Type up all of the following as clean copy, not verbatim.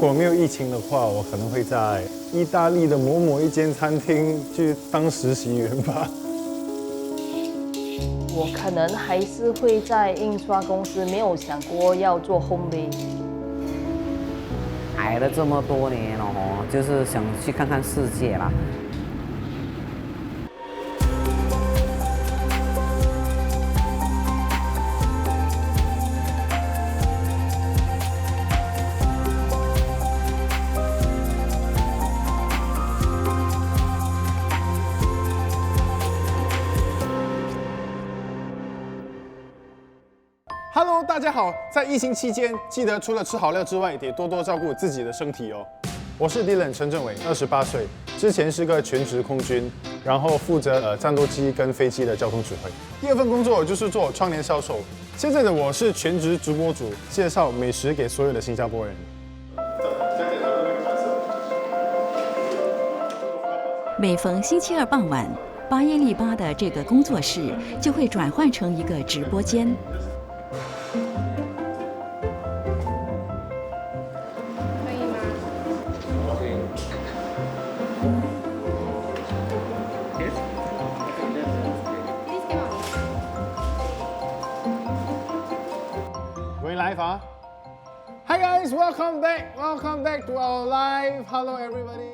果没有疫情的话，我可能会在意大利的某一间餐厅去当实习员吧。我可能还是会在印刷公司，没有想过要做烘焙。挨了这么多年了哦，就是想去看看世界啦。Hello， 大家好，在疫情期间，记得除了吃好料之外，得多多照顾自己的身体哦。我是 Dylan 陈正伟，28岁，之前是个全职空军，然后负责战斗机跟飞机的交通指挥。第二份工作就是做窗帘销售。现在的我是全职直播主，介绍美食给所有的新加坡人。每逢星期二傍晚，8耶利巴的这个工作室就会转换成一个直播间。Hi guys, welcome back to our live. Hello everybody.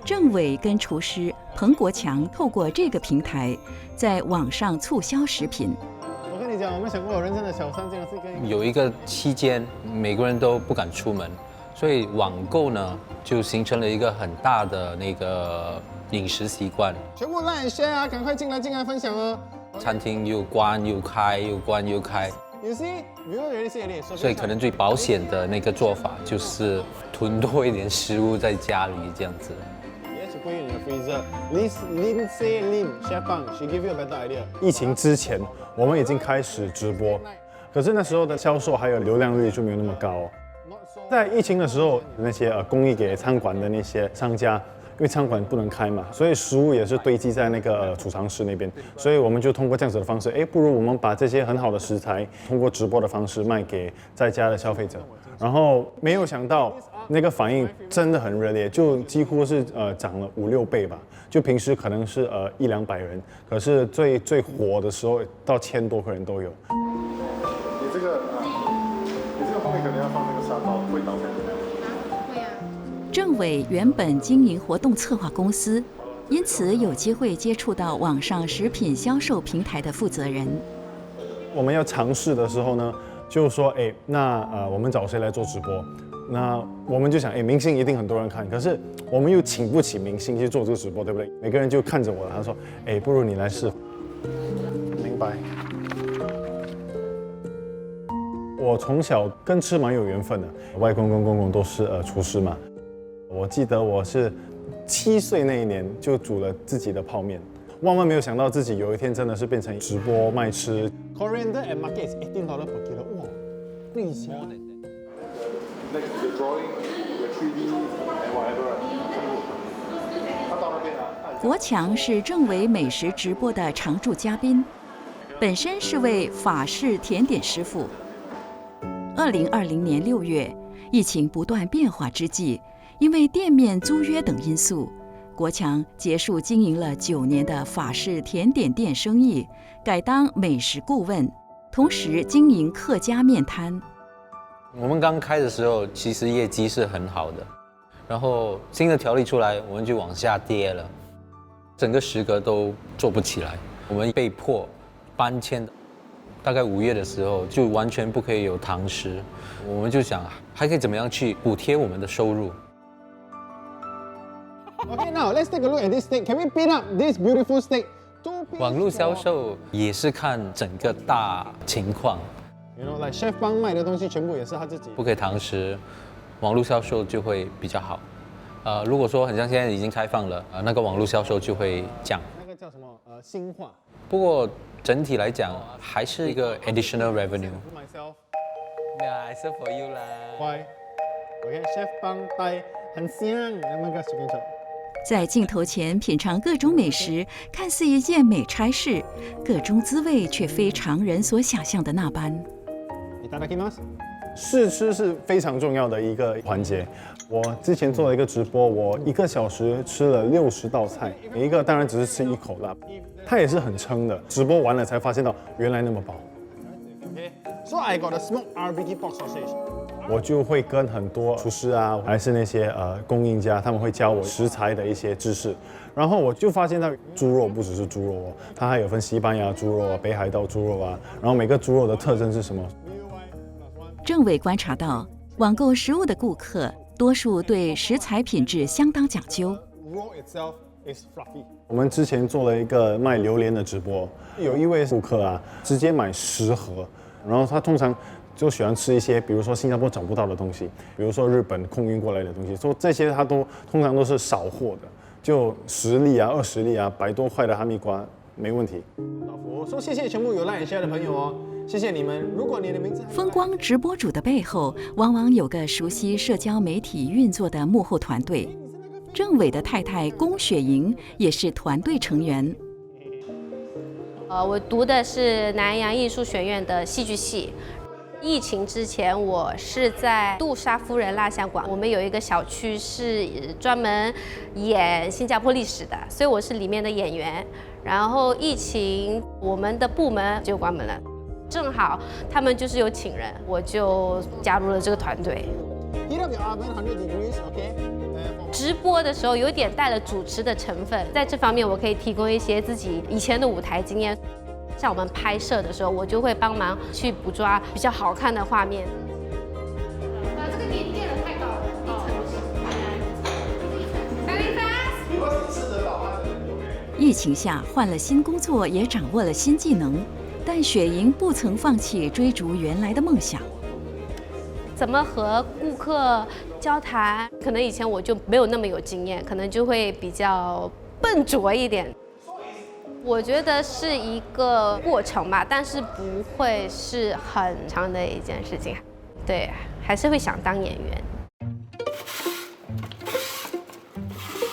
政委跟厨师彭国强透过这个平台，在网上促销食品。我跟你讲，我们想过人生的小三，这样是可以。有一个期间，每个人都不敢出门，所以网购呢就形成了一个很大的那个饮食习惯。全部 like share 啊，赶快进来分享哦。餐厅又关又开，又关又开。You see, we already see it. 所以可能最保险的那个做法就是囤多一点食物在家里这样子。Yes, put it in your freezer. Lindsay Lim, Chef Bang, she give you a better idea. 疫情之前，我们已经开始直播，可是那时候的销售还有流量率就没有那么高哦。在疫情的时候，那些供应给餐馆的那些商家。因为餐馆不能开嘛，所以食物也是堆积在那个储藏室那边，所以我们就通过这样子的方式，不如我们把这些很好的食材通过直播的方式卖给在家的消费者，然后没有想到那个反应真的很热烈，就几乎是涨了5、6倍吧，就平时可能是100-200人，可是最火的时候到1000多个人都有。你这个后面可能要放那个沙包，会倒霉。政委原本经营活动策划公司，因此有机会接触到网上食品销售平台的负责人。我们要尝试的时候呢，就说我们找谁来做直播？那我们就想，明星一定很多人看，可是我们又请不起明星去做这个直播，对不对？每个人就看着我，他说，不如你来试。明白。我从小跟吃蛮有缘分的，外公公公公都是厨师嘛。我记得我是7岁那一年就煮了自己的泡面，万万没有想到自己有一天真的是变成直播卖吃。Coriander and market is $18 per kilo， 哇，贵死了。Next to the drawing, the 3D and whatever。他到那边啊。国强是政委美食直播的常驻嘉宾，本身是位法式甜点师傅。2020年6月，疫情不断变化之际。因为店面租约等因素，国强结束经营了9年的法式甜点店生意，改当美食顾问，同时经营客家面摊。我们刚开的时候，其实业绩是很好的，然后新的条例出来，我们就往下跌了，整个食阁都做不起来，我们被迫搬迁。大概5月的时候，就完全不可以有堂食，我们就想还可以怎么样去补贴我们的收入。Okay, now let's take a look at this steak. Can we pin up this beautiful steak? 网络销售也是看整个大情况。You know, like Chef Bang 卖的东西全部也是他自己。不可以堂食，网络销售就会比较好。如果说很像现在已经开放了，那个网络销售就会降。那个叫什么？新化。不过整体来讲，还是一个 additional revenue。Yeah, I serve for you 啦。Why? Okay, Chef Bang 带很香，那个随便吃。在镜头前品尝各种美食，看似一件美差事，各中滋味却非常人所想象的那般。いただきます。试吃是非常重要的一个环节。我之前做了一个直播，我1个小时吃了60道菜，每一个当然只是吃1口啦，它也是很撑的。直播完了才发现到原来那么饱。So I got a smoked RBQ pork sausage. 我就会跟很多厨师啊，还是那些供应家，他们会教我食材的一些知识。然后我就发现到猪肉不只是猪肉哦，它还有分西班牙猪肉啊、北海道猪肉啊，然后每个猪肉的特征是什么？郑伟观察到，网购食物的顾客多数对食材品质相当讲究。Raw itself is fluffy. 我们之前做了一个卖榴莲的直播，有一位顾客啊，直接买10盒，然后他通常就喜欢吃一些，比如说新加坡找不到的东西，比如说日本空运过来的东西，说这些他通常都是少货的，就10粒啊、20粒啊，100多块的哈密瓜没问题。我说谢谢全部有like share的朋友哦，谢谢你们。如果你的名字风光直播主的背后，往往有个熟悉社交媒体运作的幕后团队。郑伟的太太龚雪莹也是团队成员。我读的是南洋艺术学院的戏剧系。疫情之前，我是在杜莎夫人蜡像馆，我们有一个小区是专门演新加坡历史的，所以我是里面的演员。然后疫情，我们的部门就关门了，正好他们就是有请人，我就加入了这个团队。Heat up your oven 100 degrees, OK? 直播的时候有点带了主持的成分，在这方面我可以提供一些自己以前的舞台经验。像我们拍摄的时候，我就会帮忙去捕捉比较好看的画面。这个你垫得太高了。疫情下换了新工作，也掌握了新技能，但雪莹不曾放弃追逐原来的梦想。怎么和顾客交谈？可能以前我就没有那么有经验，可能就会比较笨拙一点。我觉得是一个过程吧，但是不会是很长的一件事情。对，还是会想当演员。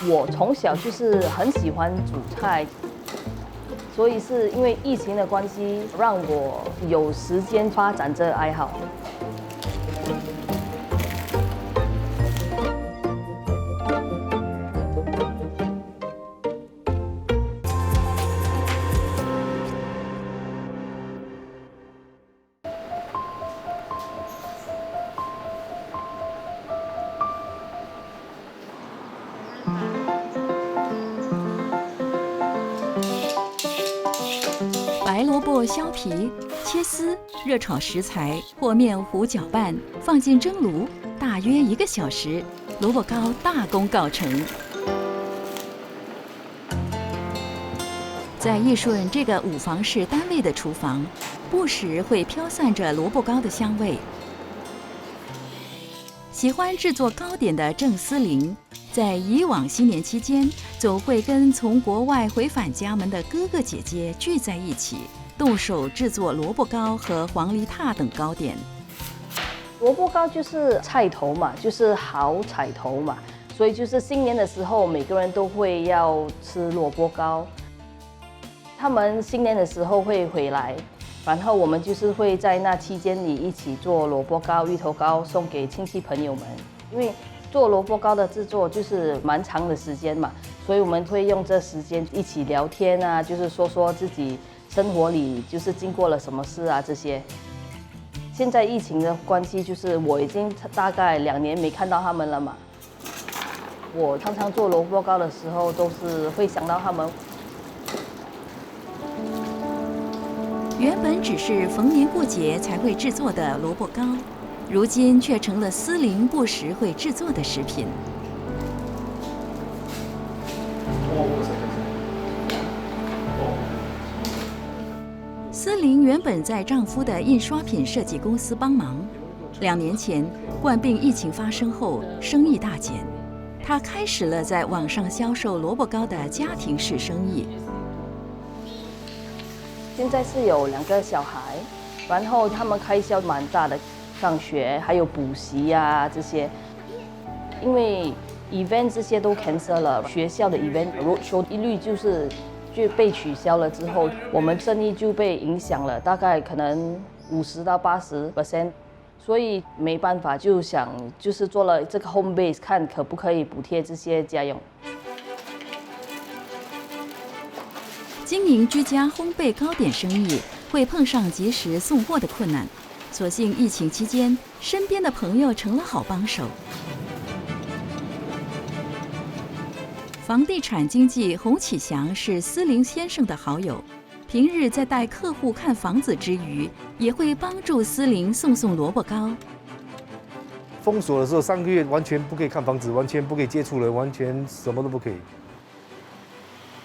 我从小就是很喜欢煮菜，所以是因为疫情的关系，让我有时间发展这个爱好。白萝卜削皮、切丝、热炒食材，和面糊搅拌，放进蒸炉，大约1个小时，萝卜糕大功告成。在义顺这个5房式单位的厨房，不时会飘散着萝卜糕的香味。喜欢制作糕点的郑思玲，在以往新年期间，总会跟从国外回返家门的哥哥姐姐聚在一起，动手制作萝卜糕和黄梨塔等糕点。萝卜糕就是菜头嘛，就是好彩头嘛，所以就是新年的时候，每个人都会要吃萝卜糕。他们新年的时候会回来，然后我们就是会在那期间里一起做萝卜糕、芋头糕送给亲戚朋友们。因为做萝卜糕的制作就是蛮长的时间嘛，所以我们会用这时间一起聊天啊，就是说自己生活里就是经过了什么事啊这些。现在疫情的关系，就是我已经大概2年没看到他们了嘛。我常常做萝卜糕的时候，都是会想到他们。原本只是逢年过节才会制作的萝卜糕，如今却成了思玲不时会制作的食品。思玲原本在丈夫的印刷品设计公司帮忙，2年前冠病疫情发生后，生意大减，她开始了在网上销售萝卜糕的家庭式生意。现在是有2个小孩，然后他们开销蛮大的，上学还有补习啊这些。因为 event 这些都 cancel 了，学校的 event roadshow 一律就被取消了之后，我们生意就被影响了，大概可能50到80%。所以没办法，就是做了这个 home base， 看可不可以补贴这些家用。经营居家烘焙糕点生意会碰上及时送货的困难，所幸疫情期间，身边的朋友成了好帮手。房地产经纪洪启祥是思玲先生的好友，平日在带客户看房子之余，也会帮助思玲送萝卜糕。封锁的时候3个月完全不可以看房子，完全不可以接触人，完全什么都不可以。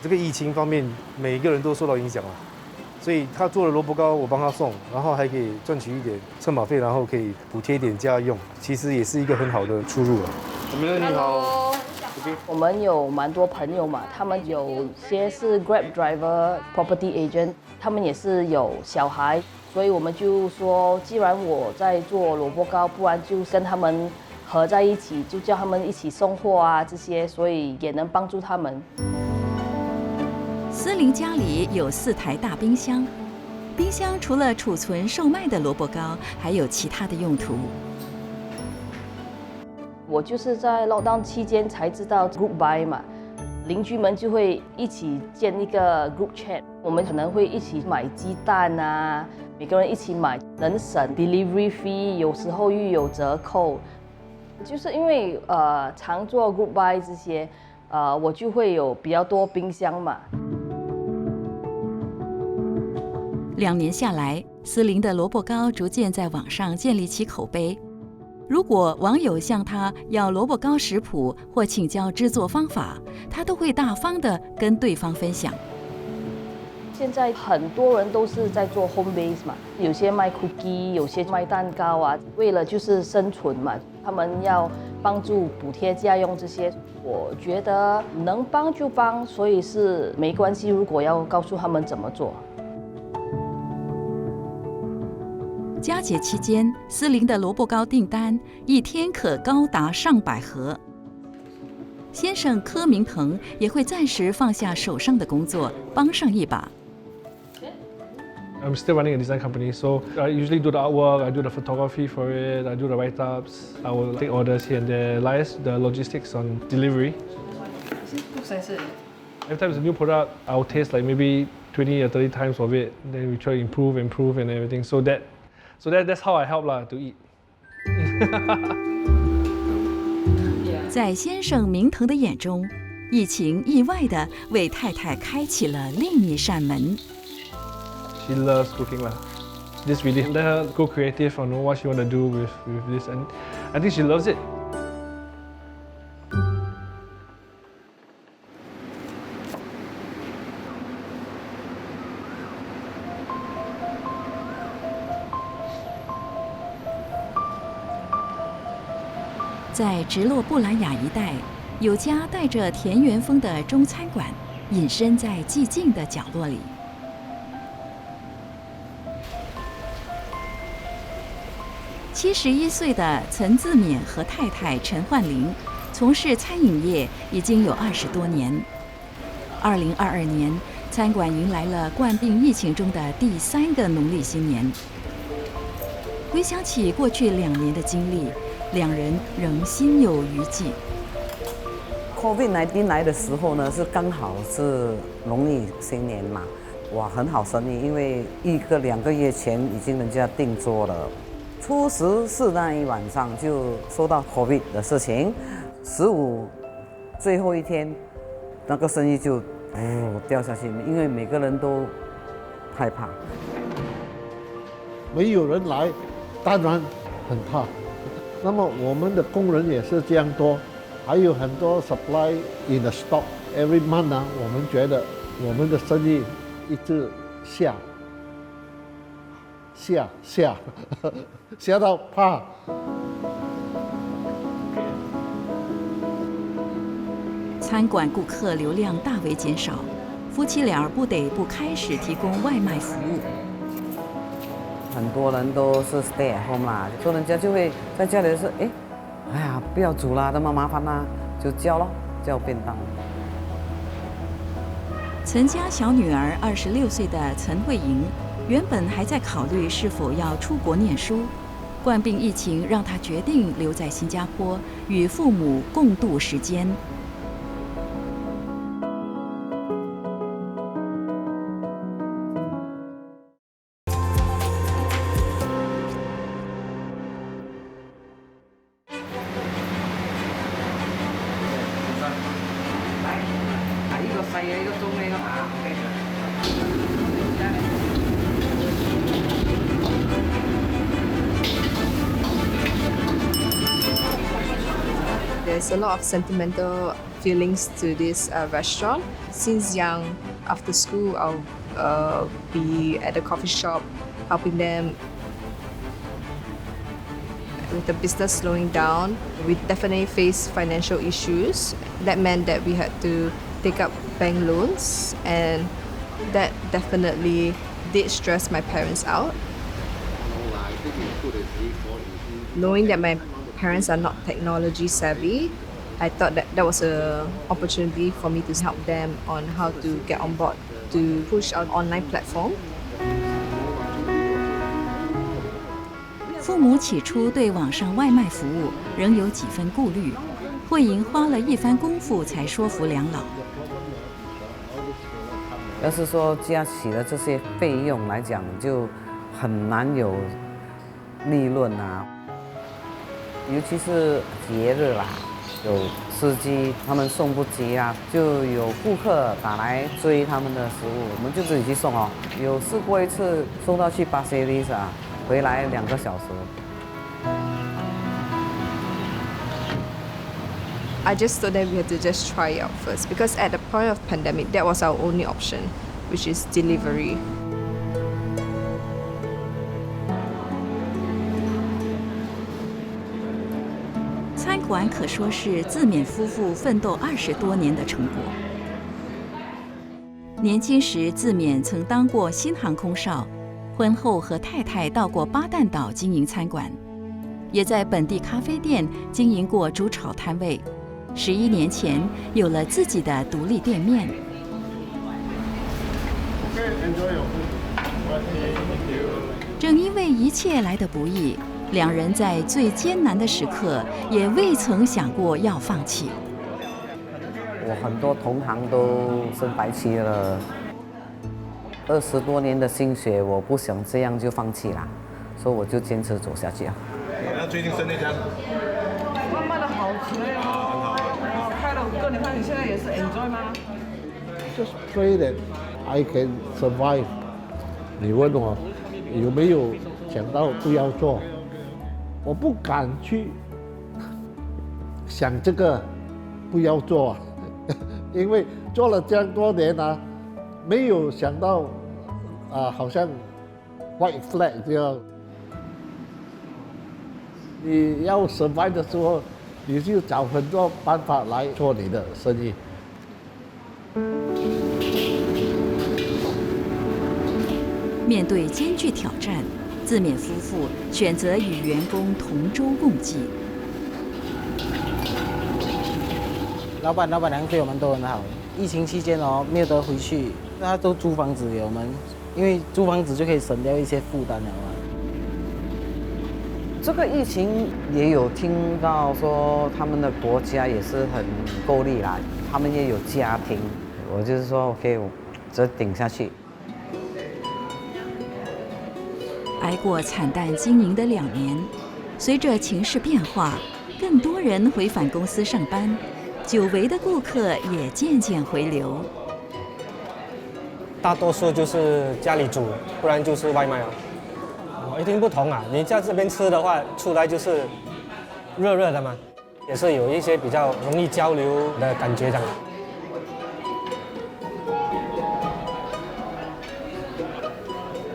这个疫情方面，每个人都受到影响了，所以他做了萝卜糕，我帮他送，然后还可以赚取一点车马费，然后可以补贴一点家用，其实也是一个很好的出入了。你好。我们有蛮多朋友嘛，他们有些是 Grab driver、property agent， 他们也是有小孩，所以我们就说，既然我在做萝卜糕，不然就跟他们合在一起，就叫他们一起送货啊这些，所以也能帮助他们。思玲家里有4台大冰箱，冰箱除了储存售卖的萝卜糕，还有其他的用途。我就是在 lockdown 期间才知道 group buy 嘛，邻居们就会一起建一个 group chat， 我们可能会一起买鸡蛋啊，每个人一起买，能省 delivery fee， 有时候又有折扣。就是因为常做 group buy 这些，我就会有比较多冰箱嘛。2年下来，思玲的萝卜糕逐渐在网上建立起口碑。如果网友向他要萝卜糕食谱或请教制作方法，他都会大方地跟对方分享。现在很多人都是在做 home base 嘛，有些卖 cookie， 有些卖蛋糕啊，为了就是生存嘛，他们要帮助补贴家用这些。我觉得能帮就帮，所以是没关系。如果要告诉他们怎么做。佳节期间，思玲的萝卜糕订单一天可高达上百盒。先生柯明腾也会暂时放下手上的工作，帮上一把。I'm still running a design company, so I usually do the artwork, I do the photography for it, I do the write-ups, I will take orders here and there, liaise the logistics on delivery. Every time it's a new product, I'll taste like maybe 20 or 30 times of it, then we try to improve and everything. So that's how I help to eat. 在先生明腾的眼中，疫情意外地为太太开启了另一扇门。She loves cooking This really let her go creative on what she want to do with this, and I think she loves it. 在直落布兰雅一带，有家带着田园风的中餐馆，隐身在寂静的角落里。71岁的岑自勉和太太陈焕玲从事餐饮业已经有20多年。2022年，餐馆迎来了冠病疫情中的第3个农历新年。回想起过去2年的经历，两人仍心有余悸。COVID-19 来的时候呢，是刚好是农历新年嘛，哇，很好生意，因为1个2个月前已经人家订桌了。初14那一晚上就收到 COVID 的事情，15最后一天，那个生意就掉下去，因为每个人都害怕。没有人来，当然很怕。那么我们的工人也是这样多，还有很多 supply in the stock every month 呢，我们觉得我们的生意一直下到怕。餐馆顾客流量大为减少，夫妻俩不得不开始提供外卖服务。很多人都是 stay at home 啦，所以人家就会在家里是哎呀，不要煮啦，那么麻烦啦，就叫便当。岑家小女儿26岁的岑慧莹，原本还在考虑是否要出国念书，冠病疫情让他决定留在新加坡，与父母共度时间。There's a lot of sentimental feelings to this restaurant. Since young, after school, I'll be at the coffee shop helping them. With the business slowing down, we definitely faced financial issues. That meant that we had to take up bank loans, and that definitely did stress my parents out. Knowing that my parents are not technology savvy, I thought that that was an opportunity for me to help them on how to get on board to push our online platform. 父母起初对网上外卖服务仍有几分顾虑，慧莹花了一番功夫才说服两老。要是说加起了这些费用来讲，就很难有利润啊。尤其是节日啦，有司机他们送不及啊，就有顾客打来追他们的食物，我们就自己去送哦。有试过一次送到去巴西利斯啊，回来2个小时。I just thought that we had to just try it out first because at the point of pandemic, that was our only option, which is delivery. 餐馆可说是自勉夫妇奋斗20多年的成果。年轻时，自勉曾当过新航空少，婚后和太太到过巴旦岛经营餐馆，也在本地咖啡店经营过煮炒摊位。11年前，有了自己的独立店面。正因为一切来得不易，两人在最艰难的时刻也未曾想过要放弃。我很多同行都生白期了，20多年的心血，我不想这样就放弃啦，所以我就坚持走下去啊。那最近生那家卖的好起来哦，开了5个，你看你现在也是 enjoy 吗 ？Just pray that I can survive。你问我有没有想到不要做？我不敢去想这个不要做，因为做了这样多年啊，没有想到好像 white flag 这样。你要 survive 的时候，你就找很多办法来做你的生意。面对艰巨挑战，自勉夫妇选择与员工同舟共济。老板娘对我们都很好。疫情期间哦，没有得回去，他都租房子给我们，因为租房子就可以省掉一些负担了嘛。这个疫情也有听到说，他们的国家也是很够力啦，他们也有家庭。我就是说 ，OK， 我只顶下去。挨过惨淡经营的2年，随着情势变化，更多人回返公司上班，久违的顾客也渐渐回流。大多数就是家里煮，不然就是外卖啊。一定不同啊！你在这边吃的话，出来就是热热的嘛，也是有一些比较容易交流的感觉这样。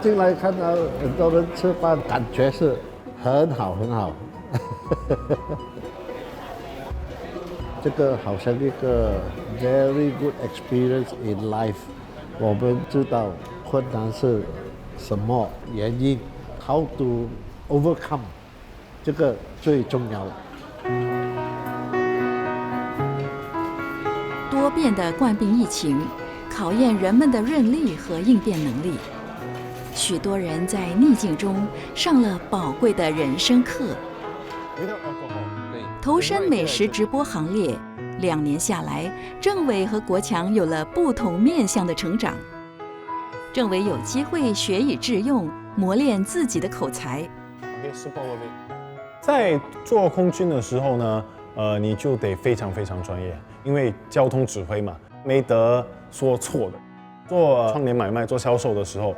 进来看到很多人吃饭，感觉是很好很好。这个好像一个 very good experience in life。我们知道困难是什么原因 ，how to overcome， 这个最重要。多变的冠病疫情，考验人们的韧力和应变能力。许多人在逆境中上了宝贵的人生课。投身美食直播行列，2年下来，政委和国强有了不同面向的成长。政委有机会学以致用，磨练自己的口才。在做空军的时候呢，你就得非常非常专业，因为交通指挥嘛，没得说错的。做窗帘买卖、做销售的时候，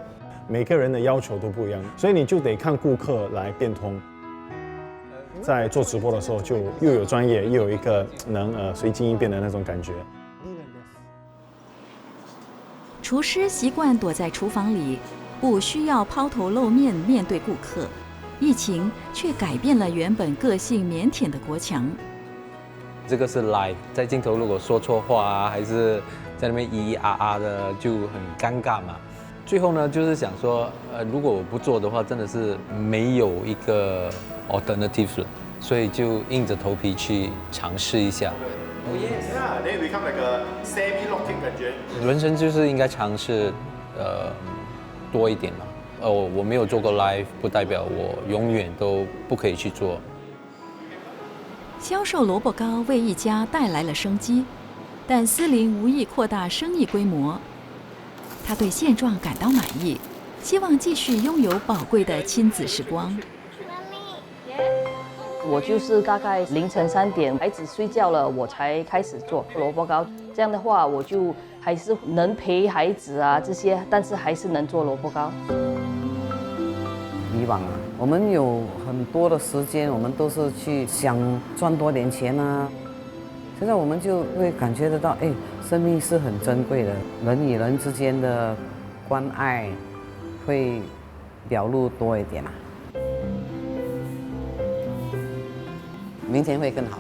每个人的要求都不一样，所以你就得看顾客来变通。在做直播的时候，就又有专业，又有一个能随机应变的那种感觉。厨师习惯躲在厨房里，不需要抛头露面面对顾客。疫情却改变了原本个性腼腆的国强。这个是 live， 在镜头如果说错话啊，还是在那边咿咿啊啊的，就很尴尬嘛。最后呢，就是想说，如果我不做的话，真的是没有一个 alternative 了，所以就硬着头皮去尝试一下。Then become like a semi-locking 感觉。人生就是应该尝试，多一点嘛。我没有做过 live， 不代表我永远都不可以去做。销售萝卜糕为一家带来了生机，但思玲无意扩大生意规模。他对现状感到满意，希望继续拥有宝贵的亲子时光。我就是大概凌晨3点，孩子睡觉了，我才开始做萝卜糕。这样的话，我就还是能陪孩子啊这些，但是还是能做萝卜糕。以往啊，我们有很多的时间，我们都是去想赚多点钱啊。现在我们就会感觉得到，哎，生命是很珍贵的，人与人之间的关爱会表露多一点啊。明天会更好。